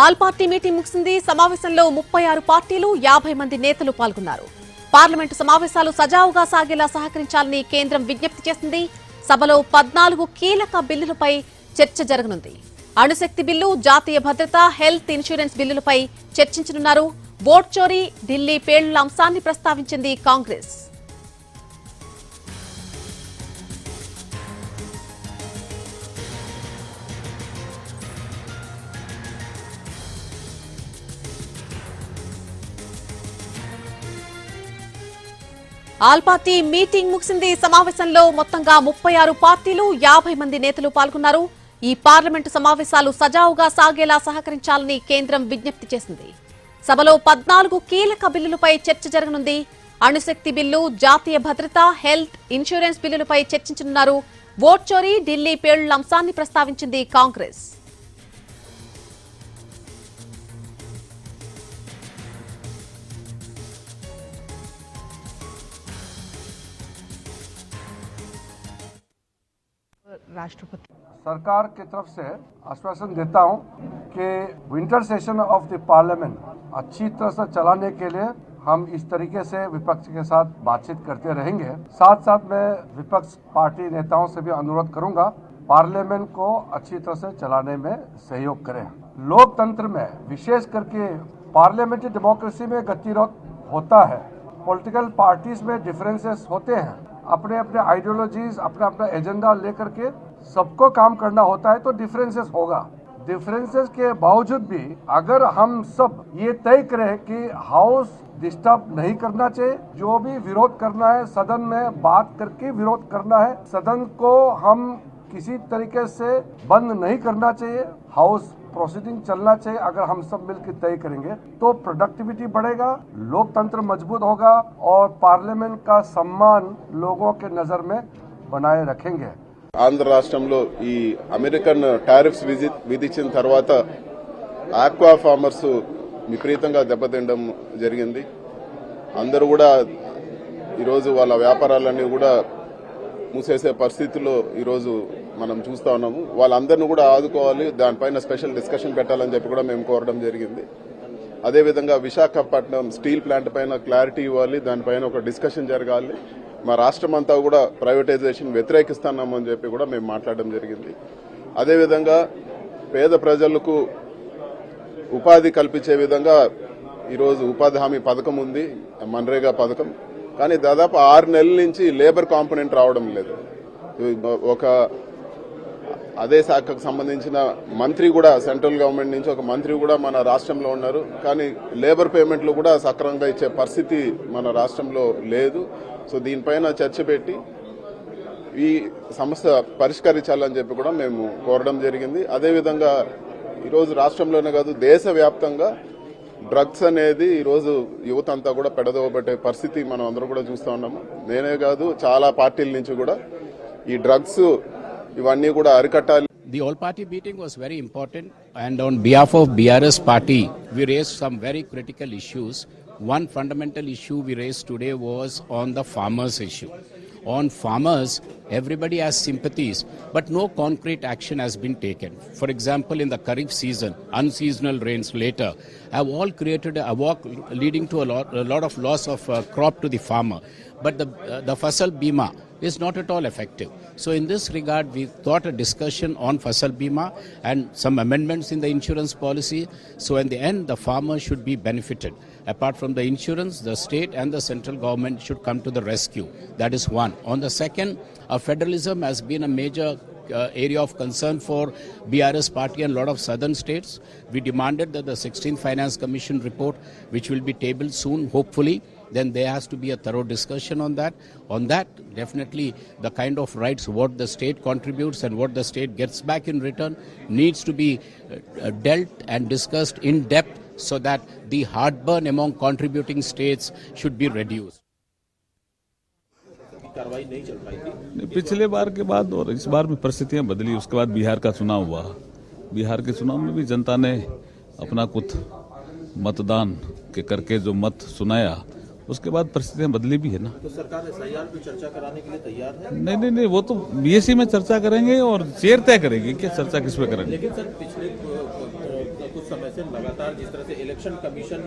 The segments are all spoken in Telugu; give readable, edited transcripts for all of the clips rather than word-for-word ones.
ఆల్ పార్టీ మీటింగ్ ముగిసింది. సమావేశంలో 36 పార్టీలు 50 మంది నేతలు పాల్గొన్నారు. పార్లమెంటు సమావేశాలు సజావుగా సాగేలా సహకరించాలని కేంద్రం విజ్ఞప్తి చేసింది. సభలో 14 కీలక బిల్లులపై చర్చ జరగనుంది. అణుశక్తి బిల్లు, జాతీయ భద్రత, హెల్త్ ఇన్సూరెన్స్ బిల్లులపై చర్చించనున్నారు. ఓట్ చోరీ, ఢిల్లీ పేలుళ్ల అంశాన్ని ప్రస్తావించింది కాంగ్రెస్. ఆల్ పార్టీ మీటింగ్ ముగిసింది. సమావేశంలో మొత్తంగా 36 పార్టీలు 50 మంది నేతలు పాల్గొన్నారు. ఈ పార్లమెంటు సమావేశాలు సజావుగా సాగేలా సహకరించాలని కేంద్రం విజ్ఞప్తి చేసింది. సభలో 14 కీలక బిల్లులపై చర్చ జరగనుంది. అణుశక్తి బిల్లు, జాతీయ భద్రత, హెల్త్ ఇన్సూరెన్స్ బిల్లులపై చర్చించనున్నారు. ఓట్ చోరీ, ఢిల్లీ పేలుళ్ల అంశాన్ని ప్రస్తావించింది కాంగ్రెస్. राष्ट्रपति सरकार की तरफ से आश्वासन देता हूं कि winter session of the parliament अच्छी तरह से चलाने के लिए हम इस तरीके से विपक्ष के साथ बातचीत करते रहेंगे। साथ साथ मैं विपक्ष पार्टी नेताओं से भी अनुरोध करूंगा पार्लियामेंट को अच्छी तरह से चलाने में सहयोग करें। लोकतंत्र में विशेष करके पार्लियामेंट्री डेमोक्रेसी में गतिरोध होता है। पॉलिटिकल पार्टीज में डिफरेंसेस होते हैं, अपने अपने आइडियोलॉजीज, अपना अपना एजेंडा लेकर के सबको काम करना होता है, तो डिफरेंसेस होगा। डिफरेंसेस के बावजूद भी अगर हम सब ये तय करें कि हाउस डिस्टर्ब नहीं करना चाहिए, जो भी विरोध करना है सदन में बात करके विरोध करना है, सदन को हम किसी तरीके से बंद नहीं करना चाहिए, हाउस प्रोसीडिंग चलना चाहिए। अगर हम सब मिलकर तय करेंगे तो प्रोडक्टिविटी बढ़ेगा, लोकतंत्र मजबूत होगा और पार्लियामेंट का सम्मान लोगों के नजर में बनाए रखेंगे। ఆంధ్ర రాష్ట్రంలో ఈ అమెరికన్ టారిఫ్స్ విధించిన తర్వాత ఆక్వా ఫార్మర్స్ విపరీతంగా దెబ్బతినడం జరిగింది. అందరూ కూడా ఈరోజు వాళ్ళ వ్యాపారాలన్నీ కూడా మూసేసే పరిస్థితుల్లో ఈరోజు మనం చూస్తా ఉన్నాము. వాళ్ళందరినీ కూడా ఆదుకోవాలి, దానిపైన స్పెషల్ డిస్కషన్ పెట్టాలని చెప్పి కూడా మేము కోరడం జరిగింది. అదేవిధంగా విశాఖపట్నం స్టీల్ ప్లాంట్ పైన క్లారిటీ ఇవ్వాలి, దానిపైన ఒక డిస్కషన్ జరగాలి. మా రాష్ట్రం అంతా కూడా ప్రైవేటైజేషన్ వ్యతిరేకిస్తున్నామని చెప్పి కూడా మేము మాట్లాడడం జరిగింది. అదేవిధంగా పేద ప్రజలకు ఉపాధి కల్పించే విధంగా ఈరోజు ఉపాధి హామీ పథకం ఉంది, మన్రేగా పథకం. కానీ దాదాపు 6 నెలల నుంచి లేబర్ కాంపోనెంట్ రావడం లేదు. ఒక అదే శాఖకు సంబంధించిన మంత్రి కూడా సెంట్రల్ గవర్నమెంట్ నుంచి ఒక మంత్రి కూడా మన రాష్ట్రంలో ఉన్నారు, కానీ లేబర్ పేమెంట్లు కూడా సక్రమంగా ఇచ్చే పరిస్థితి మన రాష్ట్రంలో లేదు. సో దీనిపైన చర్చ పెట్టి ఈ సమస్య పరిష్కరించాలని చెప్పి కూడా మేము కోరడం జరిగింది. అదేవిధంగా ఈరోజు రాష్ట్రంలోనే కాదు దేశవ్యాప్తంగా డ్రగ్స్ అనేది ఈరోజు యువత అంతా కూడా పెడదోబట్టే పరిస్థితి మనం అందరూ కూడా చూస్తూ ఉన్నాము. నేనే కాదు చాలా పార్టీల నుంచి కూడా ఈ డ్రగ్స్ ఇవన్నీ కూడా అరికట్టాలి. The all-party meeting was very important, and on behalf of BRS party, we raised some very critical issues. One fundamental issue we raised today was on the farmers issue. On farmers, everybody has sympathies, but no concrete action has been taken. For example, in the Kharif season, unseasonal rains later have all created a walk leading to a lot of loss of crop to the farmer. But the Fasal Bima is not at all effective. So in this regard, we thought a discussion on Fasal Bima and some amendments in the insurance policy. So in the end, the farmer should be benefited. Apart from the insurance, the state and the central government should come to the rescue. That is one. On the second, federalism has been a major area of concern for BRS party and a lot of southern states. We demanded that the 16th Finance Commission report, which will be tabled soon, hopefully, then there has to be a thorough discussion on that. On that, definitely the kind of rights what the state contributes and what the state gets back in return needs to be dealt and discussed in depth so that the heartburn among contributing states should be reduced. पिछले बार के बाद और इस बार भी परिस्थितियां बदली, उसके बाद बिहार का चुनाव हुआ। बिहार के चुनाव में भी जनता ने अपना कुछ मतदान के करके जो मत सुनाया, उसके बाद परिस्थितियां बदली भी है ना। तो सरकार एसआईआर पे चर्चा कराने के लिए तैयार है? नहीं, वो तो बीएससी में चर्चा करेंगे और चेयर तय करेगी कि चर्चा किस पे करेंगे। लेकिन सर पिछले कुछ समय से लगातार जिस तरह से इलेक्शन कमीशन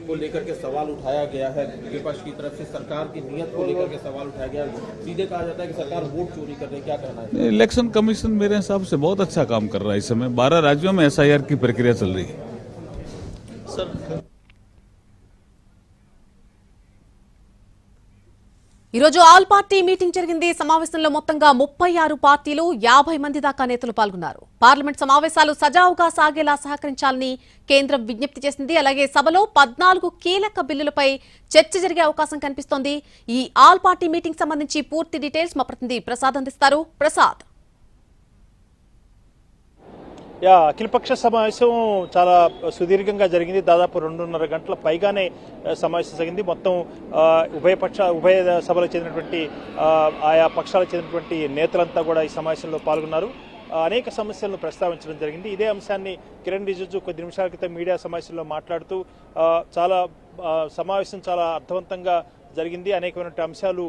को लेकर के सवाल उठाया गया है, विपक्ष की तरफ से सरकार की नीयत को लेकर के सवाल उठाया गया, सीधे कहा जाता है कि सरकार वोट चोरी कर रही है, क्या कहना है? इलेक्शन कमीशन मेरे हिसाब से बहुत अच्छा काम कर रहा है। इस समय 12 राज्यों में SIR की प्रक्रिया चल रही है। ఈ రోజు ఆల్ పార్టీ మీటింగ్ జరిగింది. సమావేశంలో మొత్తంగా 36 పార్టీలు 50 మంది దాకా నేతలు పాల్గొన్నారు. పార్లమెంట్ సమావేశాలు సజావుగా సాగేలా సహకరించాలని కేంద్రం విజ్ఞప్తి చేసింది. అలాగే సభలో 14 కీలక బిల్లులపై చర్చ జరిగే అవకాశం కనిపిస్తోంది. ఈ ఆల్ పార్టీ మీటింగ్ సంబంధించి పూర్తి డీటెయిల్స్ మా ప్రతినిధి ప్రసాద్ అందిస్తారు. ప్రసాద్, అఖిలపక్ష సమావేశం చాలా సుదీర్ఘంగా జరిగింది. దాదాపు 2.5 గంటల పైగానే సమావేశం జరిగింది. మొత్తం ఉభయ సభలకు చెందినటువంటి ఆయా పక్షాలకు చెందినటువంటి నేతలంతా కూడా ఈ సమావేశంలో పాల్గొన్నారు. అనేక సమస్యలను ప్రస్తావించడం జరిగింది. ఇదే అంశాన్ని కిరణ్ రిజిజు కొద్ది నిమిషాల క్రితం మీడియా సమావేశంలో మాట్లాడుతూ సమావేశం చాలా అర్థవంతంగా జరిగింది, అనేకమైన అంశాలు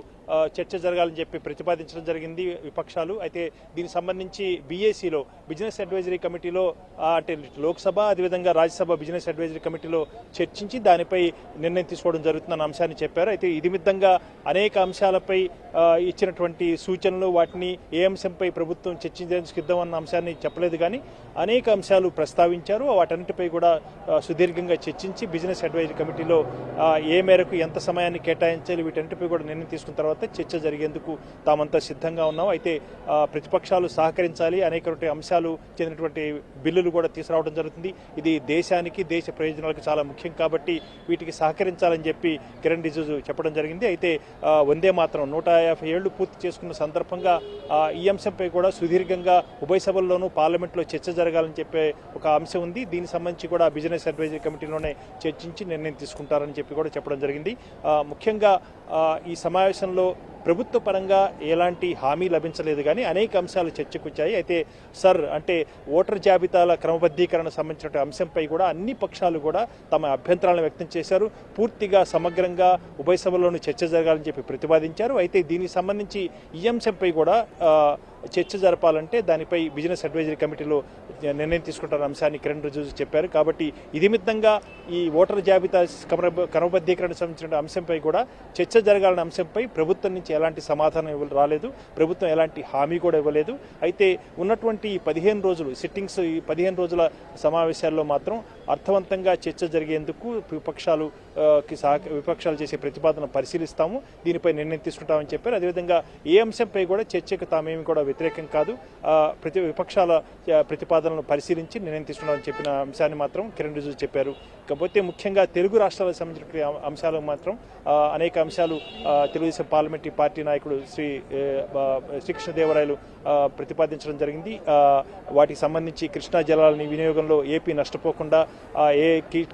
చర్చ జరగాలని చెప్పి ప్రతిపాదించడం జరిగింది విపక్షాలు. అయితే దీనికి సంబంధించి BACలో బిజినెస్ అడ్వైజరీ కమిటీలో అంటే లోక్సభ అదేవిధంగా రాజ్యసభ బిజినెస్ అడ్వైజరీ కమిటీలో చర్చించి దానిపై నిర్ణయం తీసుకోవడం జరుగుతుందన్న అంశాన్ని చెప్పారు. అయితే ఇది మిద్దంగా అనేక అంశాలపై ఇచ్చినటువంటి సూచనలు, వాటిని ఏ అంశంపై ప్రభుత్వం చర్చించడానికి సిద్ధమన్న అంశాన్ని చెప్పలేదు, కానీ అనేక అంశాలు ప్రస్తావించారు. వాటన్నిటిపై కూడా సుదీర్ఘంగా చర్చించి బిజినెస్ అడ్వైజరీ కమిటీలో ఏ మేరకు ఎంత సమయాన్ని కేటాయించాలి వీటన్నిటిపై కూడా నిర్ణయం తీసుకున్న తర్వాత చర్చ జరిగేందుకు తామంతా సిద్ధంగా ఉన్నాం. అయితే ప్రతిపక్షాలు సహకరించాలి, అనేక అంశాలు చెందినటువంటి బిల్లులు కూడా తీసుకురావడం జరుగుతుంది. ఇది దేశానికి, దేశ ప్రయోజనాలకు చాలా ముఖ్యం కాబట్టి వీటికి సహకరించాలని చెప్పి కిరణ్ రిజిజు చెప్పడం జరిగింది. అయితే వందే మాత్రం 150 ఏళ్లు పూర్తి చేసుకున్న సందర్భంగా ఈ అంశంపై కూడా సుదీర్ఘంగా ఉభయ సభల్లోనూ పార్లమెంట్లో చర్చ జరగాలని చెప్పే ఒక అంశం ఉంది. దీనికి సంబంధించి కూడా బిజినెస్ అడ్వైజరీ కమిటీలోనే చర్చించి నిర్ణయం తీసుకుంటారని చెప్పి కూడా చెప్పడం జరిగింది. ముఖ్యంగా ఈ సమావేశంలో ప్రభుత్వ పరంగా ఎలాంటి హామీ లభించలేదు, కానీ అనేక అంశాలు చర్చకు వచ్చాయి. అయితే అంటే ఓటర్ జాబితాల క్రమబద్ధీకరణ సంబంధించిన అంశంపై కూడా అన్ని పక్షాలు కూడా తమ అభ్యంతరాలను వ్యక్తం చేశారు. పూర్తిగా సమగ్రంగా ఉభయ సభల్లోనూ చర్చ జరగాలని చెప్పి ప్రతిపాదించారు. అయితే దీనికి సంబంధించి ఈ అంశంపై కూడా చర్చ జరపాలంటే దానిపై బిజినెస్ అడ్వైజరీ కమిటీలో నిర్ణయం తీసుకుంటారన్న అంశాన్ని కిరణ్ రిజిజు చెప్పారు. కాబట్టి ఇది మిత్తంగా ఈ ఓటర్ జాబితా క్రమబద్ధీకరణ సంబంధించిన అంశంపై కూడా చర్చ జరగాలన్న అంశంపై ప్రభుత్వం నుంచి ఎలాంటి సమాధానం రాలేదు, ప్రభుత్వం ఎలాంటి హామీ కూడా ఇవ్వలేదు. అయితే ఉన్నటువంటి ఈ 15 రోజులు సిట్టింగ్స్, ఈ 15 రోజుల సమావేశాల్లో మాత్రం అర్థవంతంగా చర్చ జరిగేందుకు విపక్షాలు చేసే ప్రతిపాదన పరిశీలిస్తాము, దీనిపై నిర్ణయం తీసుకుంటామని చెప్పారు. అదేవిధంగా ఏ అంశంపై కూడా చర్చకు తామేమి కూడా వ్యతిరేకం కాదు, విపక్షాల ప్రతిపాదనలను పరిశీలించి నిర్ణయం తీసుకున్నామని చెప్పిన అంశాన్ని మాత్రం కిరణ్ రిజిజు చెప్పారు. కాకపోతే ముఖ్యంగా తెలుగు రాష్ట్రాలకు సంబంధించిన అంశాలు మాత్రం అనేక అంశాలు తెలుగుదేశం పార్లమెంటరీ పార్టీ నాయకుడు శ్రీకృష్ణదేవరాయలు ప్రతిపాదించడం జరిగింది. వాటికి సంబంధించి కృష్ణా జలాలని వినియోగంలో ఏపీ నష్టపోకుండా ఏ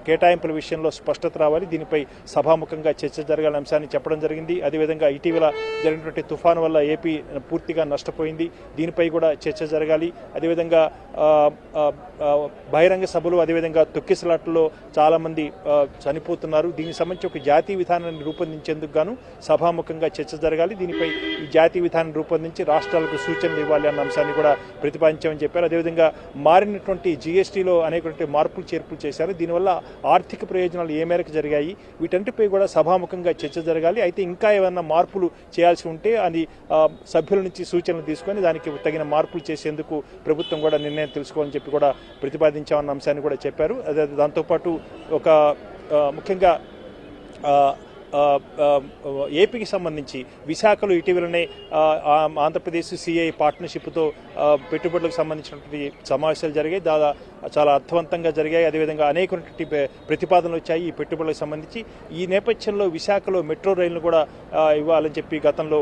కేటాయింపుల విషయంలో స్పష్టత రావాలి, దీనిపై సభాముఖంగా చర్చ జరగాలని అంశాన్ని చెప్పడం జరిగింది. అదేవిధంగా ఇటీవల జరిగినటువంటి తుఫాను వల్ల ఏపీ పూర్తిగా నష్టపోయింది, దీనిపై కూడా చర్చ జరగాలి. అదేవిధంగా బహిరంగ సభలు, అదేవిధంగా తొక్కిసలాట్లలో చాలామంది చనిపోతున్నారు, దీనికి సంబంధించి ఒక జాతీయ విధానాన్ని రూపొందించేందుకు గాను సభాముఖంగా చర్చ జరగాలి. దీనిపై ఈ జాతీయ విధానం రూపొందించి రాష్ట్రాలకు సూచనలు ఇవ్వాలి అన్న అంశాన్ని కూడా ప్రతిపాదించామని చెప్పారు. అదేవిధంగా మారినటువంటి GSTలో అనేకటువంటి మార్పులు చేర్పులు చేశారు, దీనివల్ల ఆర్థిక ప్రయోజనాలు ఏ మేరకు జరిగాయి వీటన్నిటిపై కూడా సభాముఖంగా చర్చ జరగాలి. అయితే ఇంకా ఏమైనా మార్పులు చేయాల్సి ఉంటే అది సభ్యుల నుంచి సూచనలు తీసుకొని దానికి తగిన మార్పులు చేసేందుకు ప్రభుత్వం కూడా నిర్ణయం తెలుసుకోవాలని చెప్పి కూడా ప్రతిపాదించామన్న అంశాన్ని కూడా చెప్పారు. అదే దాంతోపాటు ఒక ముఖ్యంగా ఏపీకి సంబంధించి విశాఖలో ఇటీవలనే ఆంధ్రప్రదేశ్ CI పార్ట్నర్షిప్తో పెట్టుబడులకు సంబంధించినటువంటి సమావేశాలు జరిగాయి, చాలా అర్థవంతంగా జరిగాయి. అదేవిధంగా అనేకటువంటి ప్రతిపాదనలు వచ్చాయి ఈ పెట్టుబడులకు సంబంధించి. ఈ నేపథ్యంలో విశాఖలో మెట్రో రైలును కూడా ఇవ్వాలని చెప్పి గతంలో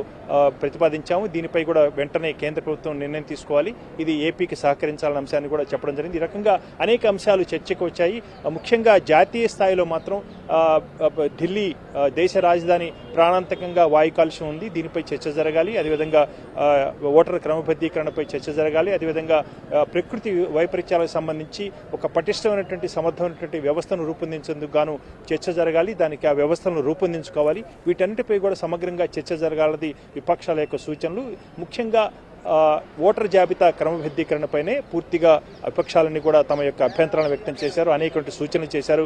ప్రతిపాదించాము, దీనిపై కూడా వెంటనే కేంద్ర ప్రభుత్వం నిర్ణయం తీసుకోవాలి, ఇది ఏపీకి సహకరించాలన్న అంశాన్ని కూడా చెప్పడం జరిగింది. ఈ రకంగా అనేక అంశాలు చర్చకు వచ్చాయి. ముఖ్యంగా జాతీయ స్థాయిలో మాత్రం ఢిల్లీ దేశ రాజధాని ప్రాణాంతకంగా వాయు కాలుష్యం ఉంది, దీనిపై చర్చ జరగాలి. అదేవిధంగా ఓటర్ క్రమబద్ధీకరణపై చర్చ జరగాలి. అదేవిధంగా ప్రకృతి వైపరీత్యాలకు సంబంధించి ఒక పటిష్టమైనటువంటి సమర్థమైనటువంటి వ్యవస్థను రూపొందించేందుకు గాను చర్చ జరగాలి, దానికి ఆ వ్యవస్థను రూపొందించుకోవాలి. వీటన్నిటిపై కూడా సమగ్రంగా చర్చ జరగాలది విపక్షాల యొక్క సూచనలు. ముఖ్యంగా ఓటర్ జాబితా క్రమబద్ధీకరణపైనే పూర్తిగా విపక్షాలన్నీ కూడా తమ యొక్క అభ్యంతరాలను వ్యక్తం చేశారు, అనేక సూచనలు చేశారు.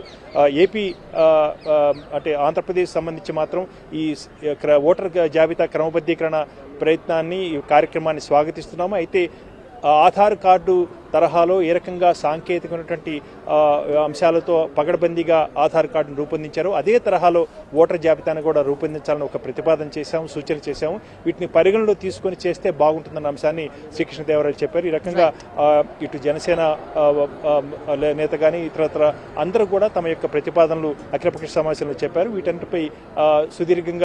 ఏపీ అంటే ఆంధ్రప్రదేశ్ సంబంధించి మాత్రం ఈ ఓటర్ జాబితా క్రమబద్ధీకరణ ప్రయత్నాన్ని ఈ కార్యక్రమాన్ని స్వాగతిస్తున్నాము. అయితే ఆధార్ కార్డు తరహాలో ఏ రకంగా సాంకేతికమైనటువంటి అంశాలతో పగడబందీగా ఆధార్ కార్డును రూపొందించారో అదే తరహాలో ఓటర్ జాబితాను కూడా రూపొందించాలని ఒక ప్రతిపాదన చేశాము, సూచన చేశాము. వీటిని పరిగణలో తీసుకొని చేస్తే బాగుంటుందన్న అంశాన్ని శ్రీకృష్ణదేవరాయలు చెప్పారు. ఈ రకంగా ఇటు జనసేన నేత కానీ ఇతరత్ర అందరూ కూడా తమ యొక్క ప్రతిపాదనలు అఖిలపక్ష సమావేశంలో చెప్పారు. వీటన్నిటిపై సుదీర్ఘంగా